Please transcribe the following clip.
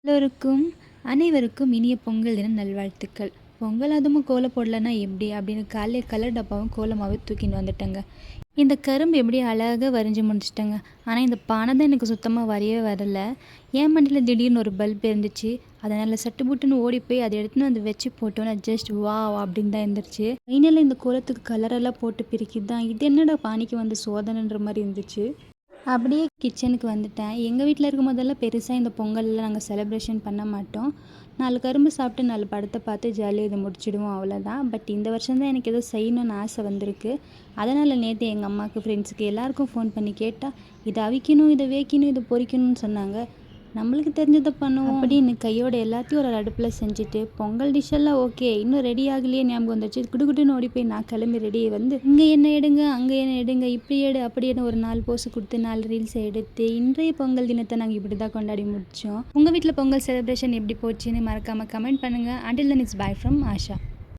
எல்லோருக்கும் அனைவருக்கும் இனிய பொங்கல் தின நல்வாழ்த்துக்கள். பொங்கல் அதுவும் கோலம் போடலன்னா எப்படி அப்படின்னு காலையில கலர் டப்பாவும் கோலமாகவே தூக்கிட்டு வந்துட்டேங்க. இந்த கரும்பு எப்படி அழகாக வரைஞ்சி முடிச்சிட்டேங்க. ஆனால் இந்த பானை தான் எனக்கு சுத்தமாக வரையவே வரல. என் மண்டியில் திடீர்னு ஒரு பல்ப் இருந்துச்சு. அதனால் சட்டு புட்டுன்னு ஓடி போய் அதை எடுத்துன்னு வந்து வச்சு போட்டோன்னா ஜஸ்ட் வாவ் அப்படின்னு தான் இருந்துச்சு. ஃபைனலில் இந்த கோலத்துக்கு கலரெல்லாம் போட்டு பிரிக்கிது தான் இது என்னடா பானைக்கு வந்து சோதனைன்ற மாதிரி இருந்துச்சு. அப்படியே கிச்சனுக்கு வந்துட்டேன். எங்கள் வீட்டில் இருக்கும் போதெல்லாம் பெருசாக இந்த பொங்கலில் நாங்கள் செலிப்ரேஷன் பண்ண மாட்டோம். 4 கரும்பு சாப்பிட்டு 4 படத்தை பார்த்து ஜாலியாக இதை முடிச்சிடுவோம், அவ்வளோதான். பட் இந்த வருஷம் தான் எனக்கு ஏதோ செய்யணும்னு ஆசை வந்திருக்கு. அதனால் நேற்று எங்கள் அம்மாவுக்கு ஃப்ரெண்ட்ஸுக்கு எல்லாருக்கும் ஃபோன் பண்ணி கேட்டால் இதை அவிக்கணும், இதை வேக்கணும், இதை பொரிக்கணும்னு சொன்னாங்க. நம்மளுக்கு தெரிஞ்சதை பண்ணுவோம் அப்படின்னு கையோட எல்லாத்தையும் ஒரு அடுப்பில் செஞ்சுட்டு பொங்கல் டிஷ்ஷெல்லாம் ஓகே, இன்னும் ரெடி ஆகலையே ஞாபகம் வந்துச்சு. குடுகுடுன்னு ஓடி போய் நான் கிளம்பி ரெடியை வந்து இங்கே என்ன எடுங்க, அங்கே என்ன எடுங்க, இப்படி எடு அப்படி எடு ஒரு 4 போஸ் கொடுத்து 4 ரீல்ஸ் எடுத்து இன்றைய பொங்கல் தினத்தை நாங்கள் இப்படி தான் கொண்டாடி முடித்தோம். உங்கள் வீட்டில் பொங்கல் செலிப்ரேஷன் எப்படி போச்சுன்னு மறக்காமல் கமெண்ட் பண்ணுங்கள். Until then it's by from Asha.